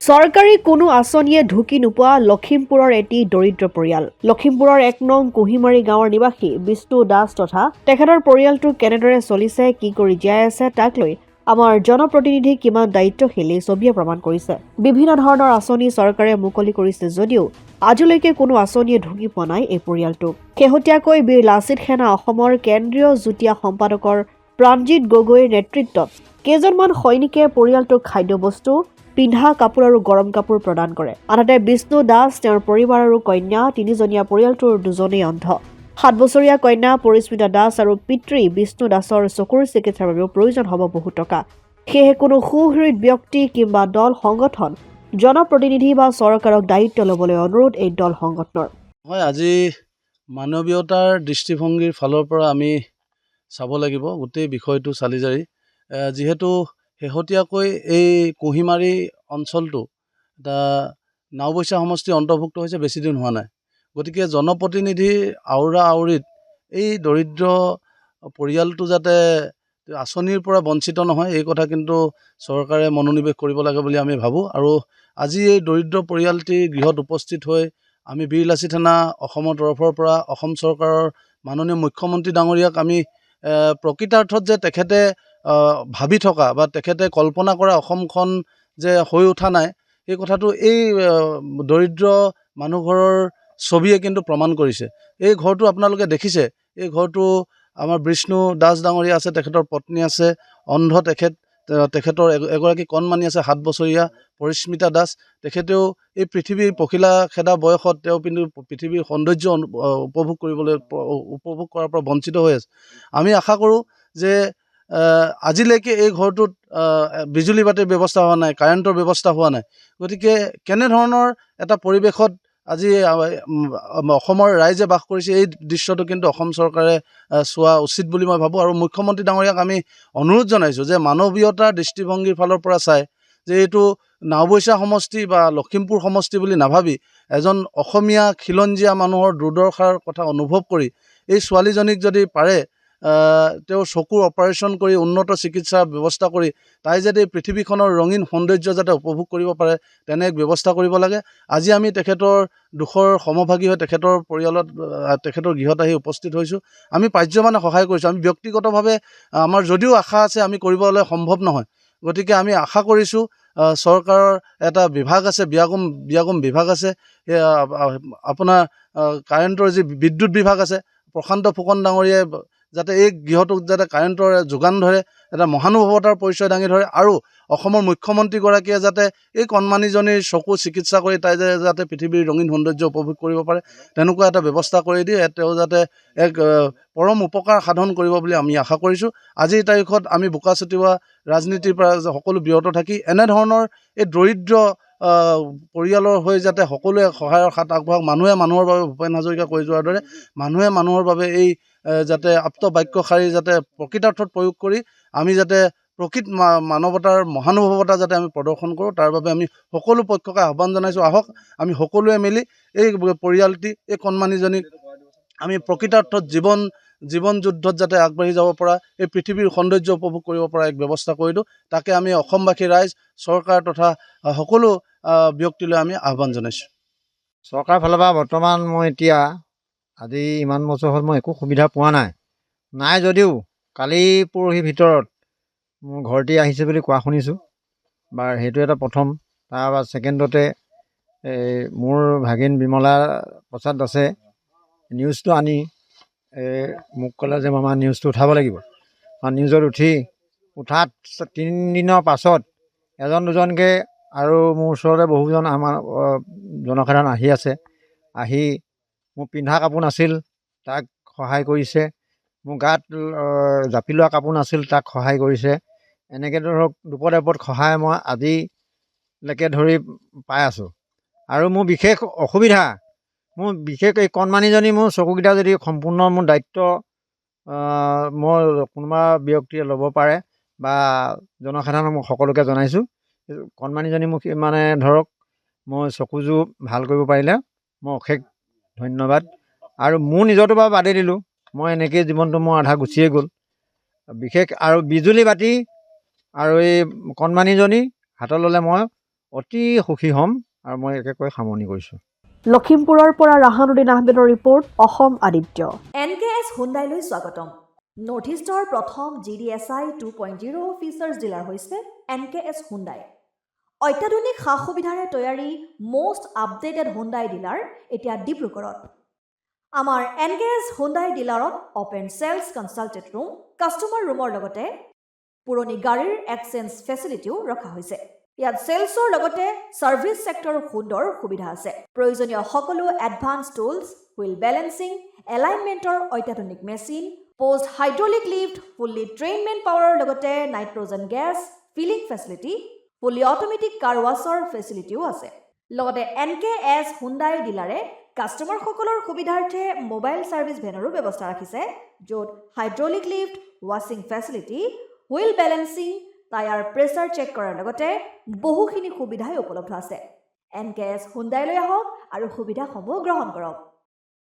চৰকাৰী কোনো আঁচনিয়ে ঢুকি নোপোৱা লখিমপুৰৰ এটি দৰিদ্ৰ পৰিয়াল। লখিমপুৰৰ ১ নং কুহিমাৰী গাঁৱৰ নিবাসী বিষ্ণু দাস তথা তেখেতৰ পৰিয়ালটো কেনেদৰে চলিছে, কি কৰি জীয়াই আছে তাক লৈ আমাৰ জনপ্ৰতিনিধি কিমান দায়িত্বশীল এই ছবিয়ে প্ৰমাণ কৰিছে। বিভিন্ন ধৰণৰ আঁচনি চৰকাৰে মুকলি কৰিছে যদিও আজিলৈকে কোনো আঁচনিয়ে ঢুকি পোৱা নাই এই পৰিয়ালটো। শেহতীয়াকৈ বীৰ লাচিত সেনা অসমৰ কেন্দ্ৰীয় যুটীয়া সম্পাদকৰ প্ৰাণজিৎ গগৈৰ নেতৃত্বত কেইজনমান সৈনিকে পৰিয়ালটোক খাদ্যবস্তু, পিন্ধা কাপোৰ আৰু গৰম কাপোৰ প্ৰদান কৰে। আনহাতে বিষ্ণু দাস, তেওঁৰ পৰিবাৰ আৰু কন্যা তিনিজনীয়া পৰিয়ালটোৰ দুজনেই অন্ধ। 7 বছৰীয়া কন্যা পৰিস্মিতা দাস আৰু পিতৃ বিষ্ণু দাসৰ চকুৰ চিকিৎসাৰ বাবেও প্ৰয়োজন হ'ব বহু টকা। সেয়েহে কোনো সুহৃদ ব্যক্তি কিংবা দল সংগঠন, জনপ্ৰতিনিধি বা চৰকাৰক দায়িত্ব ল'বলৈ অনুৰোধ এই দল সংগঠনৰ। হয়, আজি মানৱীয়তাৰ দৃষ্টিভংগীৰ ফালৰ পৰা আমি চাব লাগিব গোটেই বিষয়টো চালি জাৰি। যিহেতু শেহতীয়াকৈ এই কুহিমাৰী অঞ্চলটো এটা নাওবৈচা সমষ্টি অন্তৰ্ভুক্ত হৈছে, বেছিদিন হোৱা নাই। গতিকে জনপ্ৰতিনিধিৰ আউৰা আউৰিত এই দৰিদ্ৰ পৰিয়ালটো যাতে আঁচনিৰ পৰা বঞ্চিত নহয়, এই কথা কিন্তু চৰকাৰে মনোনিৱেশ কৰিব লাগে বুলি আমি ভাবোঁ। আৰু আজি এই দৰিদ্ৰ পৰিয়ালটি গৃহত উপস্থিত হৈ আমি বীৰ লাচিত সেনা অসমৰ তৰফৰ পৰা অসম চৰকাৰৰ মাননীয় মুখ্যমন্ত্ৰী ডাঙৰীয়াক আমি প্ৰকৃতাৰ্থত যে তেখেতে ভাবি থকা বা তেখেতে কল্পনা কৰা অসমখন যে হৈ উঠা নাই, এই কথাটো এই দৰিদ্ৰ মানুহঘৰৰ ছবিয়ে কিন্তু প্ৰমাণ কৰিছে। এই ঘৰটো আপোনালোকে দেখিছে, এই ঘৰটো আমাৰ বিষ্ণু দাস ডাঙৰীয়া আছে, তেখেতৰ পত্নী আছে, অন্ধ তেখেতৰ এগৰাকী কণমানি আছে 7 বছৰীয়া পৰিস্মিতা দাস। তেখেতেও এই পৃথিৱীৰ পখিলা খেদা বয়সত তেওঁ কিন্তু পৃথিৱীৰ সৌন্দৰ্য উপভোগ কৰাৰ পৰা বঞ্চিত হৈ আছে। আমি আশা কৰোঁ যে আজিলৈকে এই ঘৰটোত বিজুলী বাতিৰ ব্যৱস্থা হোৱা নাই, কাৰেণ্টৰ ব্যৱস্থা হোৱা নাই। গতিকে কেনেধৰণৰ এটা পৰিৱেশত আজি অসমৰ ৰাইজে বাস কৰিছে, এই দৃশ্যটো কিন্তু অসম চৰকাৰে চোৱা উচিত বুলি মই ভাবোঁ। আৰু মুখ্যমন্ত্ৰী ডাঙৰীয়াক আমি অনুৰোধ জনাইছোঁ যে মানৱীয়তাৰ দৃষ্টিভংগীৰ ফালৰ পৰা চাই যে এইটো নাওবৈচা সমষ্টি বা লখিমপুৰ সমষ্টি বুলি নাভাবি এজন অসমীয়া খিলঞ্জীয়া মানুহৰ দুৰ্দশাৰ কথা অনুভৱ কৰি এই ছোৱালীজনীক যদি পাৰে তেওঁৰ চকুৰ অপাৰেশ্যন কৰি উন্নত চিকিৎসাৰ ব্যৱস্থা কৰি তাই যাতে পৃথিৱীখনৰ ৰঙীন সৌন্দৰ্য যাতে উপভোগ কৰিব পাৰে, তেনে এক ব্যৱস্থা কৰিব লাগে। আজি আমি তেখেতৰ দুখৰ সমভাগী হৈ তেখেতৰ পৰিয়ালত তেখেতৰ গৃহত আহি উপস্থিত হৈছোঁ। আমি পাৰ্যমানে সহায় কৰিছোঁ। আমি ব্যক্তিগতভাৱে আমাৰ যদিও আশা আছে, আমি কৰিবলৈ সম্ভৱ নহয়। গতিকে আমি আশা কৰিছোঁ চৰকাৰৰ এটা বিভাগ আছে, বিয়াগম বিভাগ আছে, আপোনাৰ কাৰেণ্টৰ যি বিদ্যুৎ বিভাগ আছে, প্ৰশান্ত ফুকন ডাঙৰীয়াই যাতে এই গৃহটোক যাতে কাৰেণ্টৰ যোগান ধৰে, এটা মহানুভৱতাৰ পৰিচয় দাঙি ধৰে। আৰু অসমৰ মুখ্যমন্ত্ৰীগৰাকীয়ে যাতে এই কণমানিজনীৰ চকু চিকিৎসা কৰি তাই যাতে পৃথিৱীৰ ৰঙীন সৌন্দৰ্য উপভোগ কৰিব পাৰে, তেনেকুৱা এটা ব্যৱস্থা কৰি দিয়ে তেওঁ যাতে এক পৰম উপকাৰ সাধন কৰিব বুলি আমি আশা কৰিছোঁ। আজিৰ তাৰিখত আমি বোকা ছটিওৱা ৰাজনীতিৰ পৰা সকলো বিৰত থাকি এনেধৰণৰ এই দৰিদ্ৰ পৰিয়ালৰ হৈ যাতে সকলোৱে সহায়ৰ হাত আগবঢ়াওক। মানুহে মানুহৰ বাবে, ভূপেন হাজৰিকা কৈ যোৱাৰ দৰে, মানুহে মানুহৰ বাবে এই যাতে আপ্ত বাক্যশাৰী যাতে প্ৰকৃতাৰ্থত প্ৰয়োগ কৰি আমি যাতে প্ৰকৃত মানৱতাৰ মহানুভৱতা যাতে আমি প্ৰদৰ্শন কৰোঁ, তাৰ বাবে আমি সকলো পক্ষকে আহ্বান জনাইছোঁ। আহক আমি সকলোৱে মিলি এই পৰিয়ালটি, এই কণমানিজনীক আমি প্ৰকৃতাৰ্থত জীৱন যুদ্ধত যাতে আগবাঢ়ি যাব পৰা, এই পৃথিৱীৰ সৌন্দৰ্য উপভোগ কৰিব পৰা এক ব্যৱস্থা কৰি দিওঁ। তাকে আমি অসমবাসী ৰাইজ, চৰকাৰ তথা সকলো ব্যক্তিলৈ আমি আহ্বান জনাইছোঁ। চৰকাৰৰ ফালৰ পৰা বৰ্তমান মই এতিয়া আজি ইমান বছৰ হ'ল মই একো সুবিধা পোৱা নাই যদিও কালি পৰহিৰ ভিতৰত মোৰ ঘৰটি আহিছে বুলি কোৱা শুনিছোঁ। সেইটো এটা প্ৰথম। তাৰপৰা ছেকেণ্ডতে মোৰ ভাগিন বিমলা প্ৰসাদ দাসে নিউজটো আনি মোক ক'লে যে মামা নিউজটো উঠাব লাগিব। নিউজত উঠাত 3 দিনৰ পাছত এজন দুজনকৈ আৰু মোৰ ওচৰতে বহুজন আমাৰ জনসাধাৰণ আহি মোৰ পিন্ধা কাপোৰ নাছিল, তাক সহায় কৰিছে। মোৰ গাত জাপি লোৱা কাপোৰ নাছিল, তাক সহায় কৰিছে। এনেকৈ ধৰক দুপদ এপদ সহায় মই আজিলৈকে ধৰি পাই আছোঁ। আৰু মোৰ বিশেষ অসুবিধা, এই কণমানিজনী মোৰ চকুকেইটা যদি সম্পূৰ্ণ মোৰ দায়িত্ব মই কোনোবা ব্যক্তিয়ে ল'ব পাৰে বা জনসাধাৰণক মই সকলোকে জনাইছোঁ, কণমানিজনী মোক মানে ধৰক মই চকুযোৰ ভাল কৰিব পাৰিলে মই অশেষ ধন্যবাদ। আৰু মোৰ নিজৰটো বাৰু বাদেই দিলোঁ, মই এনেকৈয়ে জীৱনটো মোৰ আধা গুচিয়ে গ'ল। বিশেষ আৰু বিজুলী বাতি আৰু এই কণমানিজনী হাতত ল'লে মই অতি সুখী হ'ম আৰু মই একে কৈ সামৰণি কৰিছোঁ। লখিমপুৰৰ পৰা ৰাহানুদ্দিন আহমেদৰ ৰিপৰ্ট, অসম আদিত্য। NKS হুণ্ডাইলৈ স্বাগতম। নৰ্থ ইষ্টৰ প্ৰথম GDSI 2.0 ফিচাৰ্ছ ডিলাৰ হৈছে NKS হুণ্ডাই। অত্যাধুনিক সা সুবিধাৰে তৈয়াৰী মষ্ট আপডেটেড হুণ্ডাই ডিলাৰ এতিয়া ডিব্ৰুগড়ত। আমাৰ NKS হুণ্ডাই ডিলাৰত open sales consulted room, customer ৰুমৰ লগতে পুৰণি গাড়ীৰ এক্সচেঞ্জ ফেচিলিটিও ৰখা হৈছে। ইয়াত চেলছৰ লগতে ছাৰ্ভিচ ছেক্টৰৰ সুন্দৰ সুবিধা আছে। প্ৰয়োজনীয় সকলো এডভান্স টুলছ, হুইল বেলেন্সিং, এলাইনমেণ্টৰ অত্যাধুনিক machine, post hydraulic lift, fully train man পাৱাৰৰ লগতে nitrogen gas filling facility, fully automatic car washer ফেচিলিটিও আছে। লগতে NKS হুণ্ডাই ডিলাৰে কাষ্টমাৰসকলৰ সুবিধাৰ্থে মোবাইল ছাৰ্ভিচ ভেনৰো ব্যৱস্থা ৰাখিছে, য'ত হাইড্ৰলিক লিফ্ট, ৱাছিং facility, wheel balancing, tyre pressure check কৰাৰ লগতে বহুখিনি সুবিধাই উপলব্ধ আছে। NKS হুণ্ডাইলৈ আহক আৰু সুবিধাসমূহ গ্ৰহণ কৰক।